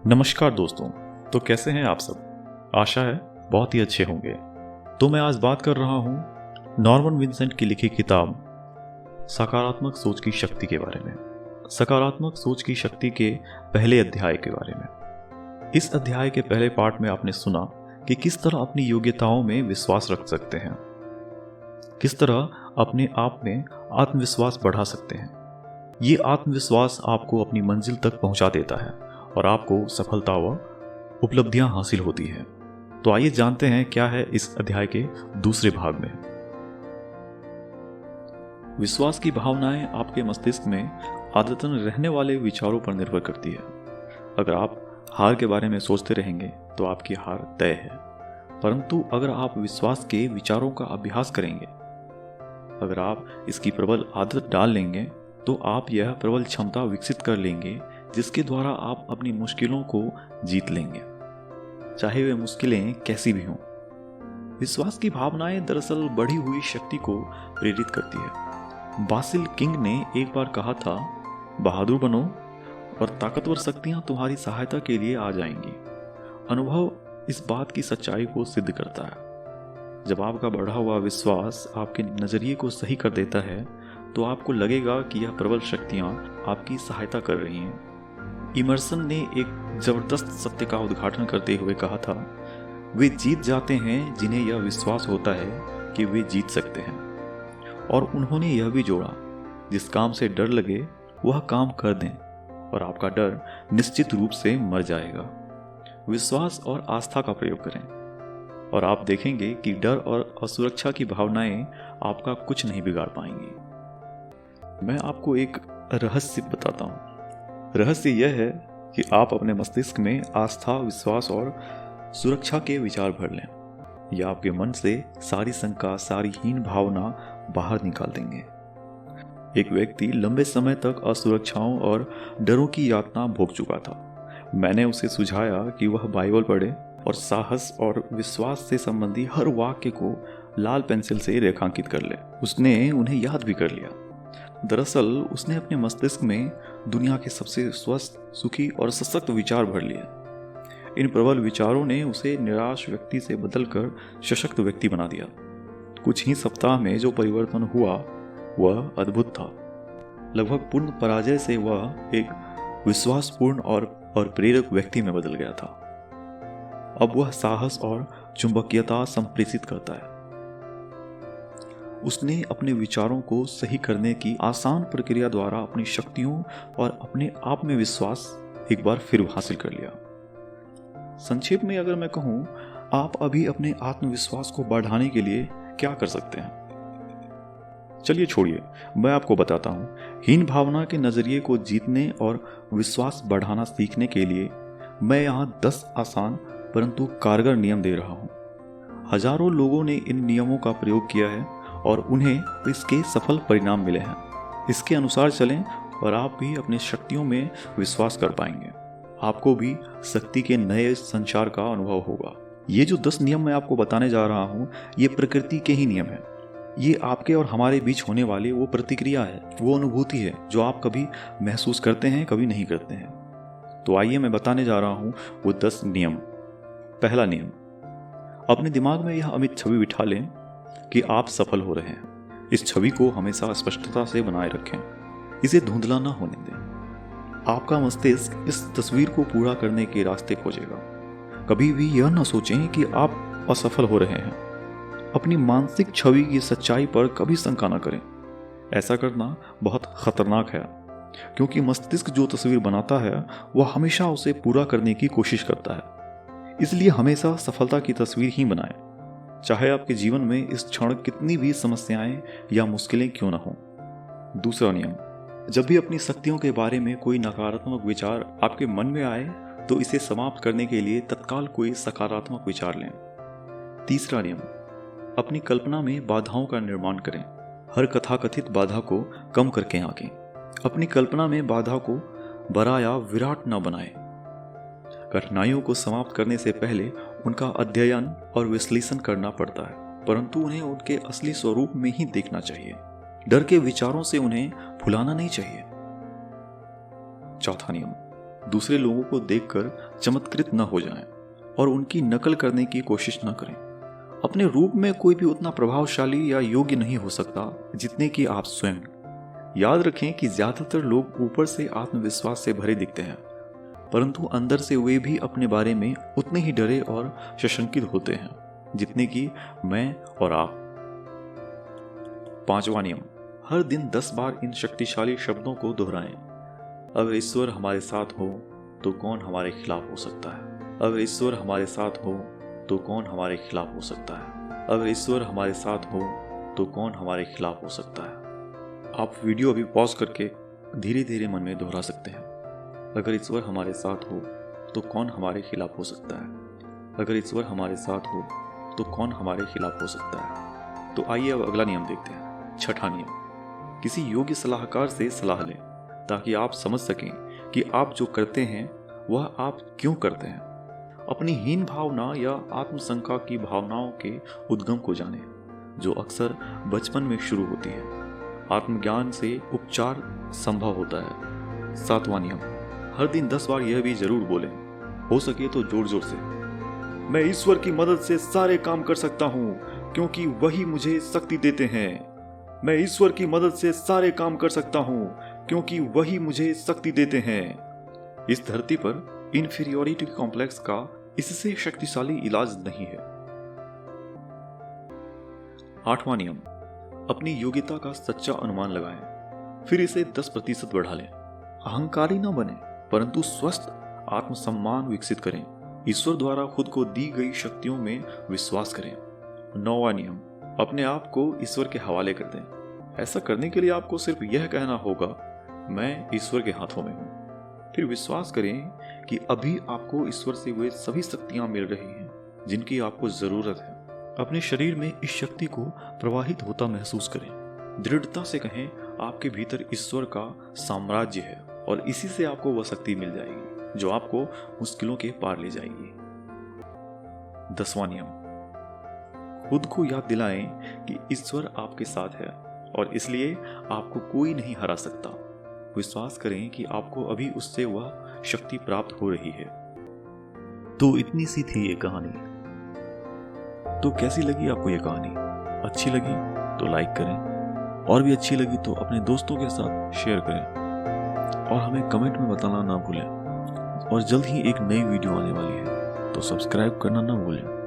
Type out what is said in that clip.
नमस्कार दोस्तों। तो कैसे हैं आप सब? आशा है बहुत ही अच्छे होंगे। तो मैं आज बात कर रहा हूँ नॉर्मन विंसेंट की लिखी किताब सकारात्मक सोच की शक्ति के बारे में। सकारात्मक सोच की शक्ति के पहले अध्याय के बारे में। इस अध्याय के पहले पार्ट में आपने सुना कि किस तरह अपनी योग्यताओं में विश्वास रख सकते हैं, किस तरह अपने आप में आत्मविश्वास बढ़ा सकते हैं। ये आत्मविश्वास आपको अपनी मंजिल तक पहुंचा देता है और आपको सफलता व उपलब्धियां हासिल होती है। तो आइए जानते हैं क्या है इस अध्याय के दूसरे भाग में। विश्वास की भावनाएं आपके मस्तिष्क में आदतन रहने वाले विचारों पर निर्भर करती है। अगर आप हार के बारे में सोचते रहेंगे तो आपकी हार तय है, परंतु अगर आप विश्वास के विचारों का अभ्यास करेंगे, अगर आप इसकी प्रबल आदत डाल लेंगे, तो आप यह प्रबल क्षमता विकसित कर लेंगे जिसके द्वारा आप अपनी मुश्किलों को जीत लेंगे, चाहे वे मुश्किलें कैसी भी हों। विश्वास की भावनाएं दरअसल बढ़ी हुई शक्ति को प्रेरित करती है। बासिल किंग ने एक बार कहा था, बहादुर बनो और ताकतवर शक्तियां तुम्हारी सहायता के लिए आ जाएंगी। अनुभव इस बात की सच्चाई को सिद्ध करता है। जब आपका बढ़ा हुआ विश्वास आपके नजरिए को सही कर देता है तो आपको लगेगा कि यह प्रबल शक्तियां आपकी सहायता कर रही हैं। इमर्सन ने एक जबरदस्त सत्य का उद्घाटन करते हुए कहा था, वे जीत जाते हैं जिन्हें यह विश्वास होता है कि वे जीत सकते हैं। और उन्होंने यह भी जोड़ा, जिस काम से डर लगे वह काम कर दें और आपका डर निश्चित रूप से मर जाएगा। विश्वास और आस्था का प्रयोग करें और आप देखेंगे कि डर और असुरक्षा की भावनाएं आपका कुछ नहीं बिगाड़ पाएंगी। मैं आपको एक रहस्य बताता हूँ। रहस्य यह है कि आप अपने मस्तिष्क में आस्था, विश्वास और सुरक्षा के विचार भर लें। यह आपके मन से सारी शंका, सारी हीन भावना बाहर निकाल देंगे। एक व्यक्ति लंबे समय तक असुरक्षाओं और डरों की यातना भोग चुका था। मैंने उसे सुझाया कि वह बाइबल पढ़े और साहस और विश्वास से संबंधी हर वाक्य को लाल पेंसिल से रेखांकित कर ले। उसने उन्हें याद भी कर लिया। दरअसल उसने अपने मस्तिष्क में दुनिया के सबसे स्वस्थ, सुखी और सशक्त विचार भर लिए। इन प्रबल विचारों ने उसे निराश व्यक्ति से बदलकर सशक्त व्यक्ति बना दिया। कुछ ही सप्ताह में जो परिवर्तन हुआ वह अद्भुत था। लगभग पूर्ण पराजय से वह एक विश्वासपूर्ण और प्रेरक व्यक्ति में बदल गया था। अब वह साहस और चुंबकीयता संप्रेषित करता है। उसने अपने विचारों को सही करने की आसान प्रक्रिया द्वारा अपनी शक्तियों और अपने आप में विश्वास एक बार फिर हासिल कर लिया। संक्षेप में अगर मैं कहूं, आप अभी अपने आत्मविश्वास को बढ़ाने के लिए क्या कर सकते हैं? चलिए छोड़िए, मैं आपको बताता हूं। हीन भावना के नजरिए को जीतने और विश्वास बढ़ाना सीखने के लिए मैं यहां 10 आसान परंतु कारगर नियम दे रहा हूं। हजारों लोगों ने इन नियमों का प्रयोग किया है और उन्हें इसके सफल परिणाम मिले हैं। इसके अनुसार चलें और आप भी अपनी शक्तियों में विश्वास कर पाएंगे। आपको भी शक्ति के नए संचार का अनुभव होगा। ये जो 10 नियम मैं आपको बताने जा रहा हूँ, ये प्रकृति के ही नियम हैं। ये आपके और हमारे बीच होने वाली वो प्रतिक्रिया है, वो अनुभूति है जो आप कभी महसूस करते हैं, कभी नहीं करते हैं। तो आइए मैं बताने जा रहा हूँ वो 10 नियम। पहला नियम, अपने दिमाग में यह अमिट छवि बिठा लें कि आप सफल हो रहे हैं। इस छवि को हमेशा स्पष्टता से बनाए रखें, इसे धुंधला ना होने दें। आपका मस्तिष्क इस तस्वीर को पूरा करने के रास्ते खोजेगा। कभी भी यह ना सोचें कि आप असफल हो रहे हैं। अपनी मानसिक छवि की सच्चाई पर कभी शंका ना करें। ऐसा करना बहुत खतरनाक है, क्योंकि मस्तिष्क जो तस्वीर बनाता है वह हमेशा उसे पूरा करने की कोशिश करता है। इसलिए हमेशा सफलता की तस्वीर ही बनाएं, चाहे आपके जीवन में इस क्षण कितनी भी समस्याएं या मुश्किलें क्यों ना हों। दूसरा नियम, जब भी अपनी शक्तियों के बारे में कोई नकारात्मक विचार आपके मन में आए तो इसे समाप्त करने के लिए तत्काल कोई सकारात्मक विचार लें। तीसरा नियम, अपनी कल्पना में बाधाओं का निर्माण करें। हर कथाकथित बाधा को कम करके आंकें। अपनी कल्पना में बाधा को बड़ा या विराट न बनाएं। कठिनाइयों को समाप्त करने से पहले उनका अध्ययन और विश्लेषण करना पड़ता है, परंतु उन्हें उनके असली स्वरूप में ही देखना चाहिए। डर के विचारों से उन्हें भुलाना नहीं चाहिए। चौथा नियम, दूसरे लोगों को देखकर चमत्कृत न हो जाएं और उनकी नकल करने की कोशिश न करें। अपने रूप में कोई भी उतना प्रभावशाली या योग्य नहीं हो सकता जितने कि आप स्वयं। याद रखें कि ज्यादातर लोग ऊपर से आत्मविश्वास से भरे दिखते हैं, परंतु अंदर से वे भी अपने बारे में उतने ही डरे और सशंकित होते हैं जितने कि मैं और आप। 5वां नियम, हर दिन 10 बार इन शक्तिशाली शब्दों को दोहराएं। अगर ईश्वर हमारे साथ हो तो कौन हमारे खिलाफ हो सकता है। अगर ईश्वर हमारे साथ हो तो कौन हमारे खिलाफ हो सकता है। अगर ईश्वर हमारे साथ हो तो कौन हमारे खिलाफ हो सकता है। आप वीडियो अभी पॉज करके धीरे धीरे मन में दोहरा सकते हैं। अगर ईश्वर हमारे साथ हो तो कौन हमारे खिलाफ हो सकता है। अगर ईश्वर हमारे साथ हो तो कौन हमारे खिलाफ हो सकता है। तो आइए अब अगला नियम देखते हैं। 6वां नियम, किसी योग्य सलाहकार से सलाह लें ताकि आप समझ सकें कि आप जो करते हैं वह आप क्यों करते हैं। अपनी हीन भावना या आत्मशंका की भावनाओं के उद्गम को जानें, जो अक्सर बचपन में शुरू होती है। आत्मज्ञान से उपचार संभव होता है। 7वां नियम, हर दिन 10 बार यह भी जरूर बोलें, हो सके तो जोर जोर से, मैं ईश्वर की मदद से सारे काम कर सकता हूं क्योंकि वही मुझे शक्ति देते हैं। मैं ईश्वर की मदद से सारे काम कर सकता हूं क्योंकि वही मुझे शक्ति देते हैं। इस धरती पर इंफीरियोरिटी कॉम्प्लेक्स का इससे शक्तिशाली इलाज नहीं है। 8वां नियम, अपनी योग्यता का सच्चा अनुमान लगाएं, फिर इसे 10% बढ़ा लें। अहंकारी न बने, परंतु स्वस्थ आत्मसम्मान विकसित करें। ईश्वर द्वारा खुद को दी गई शक्तियों में विश्वास करें। 9वां नियम, अपने आप को ईश्वर के हवाले कर दें। ऐसा करने के लिए आपको सिर्फ यह कहना होगा, मैं ईश्वर के हाथों में हूं। फिर विश्वास करें कि अभी आपको ईश्वर से वे सभी शक्तियां मिल रही हैं जिनकी आपको जरूरत है। अपने शरीर में इस शक्ति को प्रवाहित होता महसूस करें। दृढ़ता से कहें, आपके भीतर ईश्वर का साम्राज्य है और इसी से आपको वह शक्ति मिल जाएगी जो आपको मुश्किलों के पार ले जाएगी। 10वां नियम, खुद को याद दिलाएं कि ईश्वर आपके साथ है और इसलिए आपको कोई नहीं हरा सकता। विश्वास करें कि आपको अभी उससे वह शक्ति प्राप्त हो रही है। तो इतनी सी थी ये कहानी। तो कैसी लगी आपको ये कहानी? अच्छी लगी तो लाइक करें और भी अच्छी लगी तो अपने दोस्तों के साथ शेयर करें और हमें कमेंट में बताना ना भूलें। और जल्द ही एक नई वीडियो आने वाली है, तो सब्सक्राइब करना ना भूलें।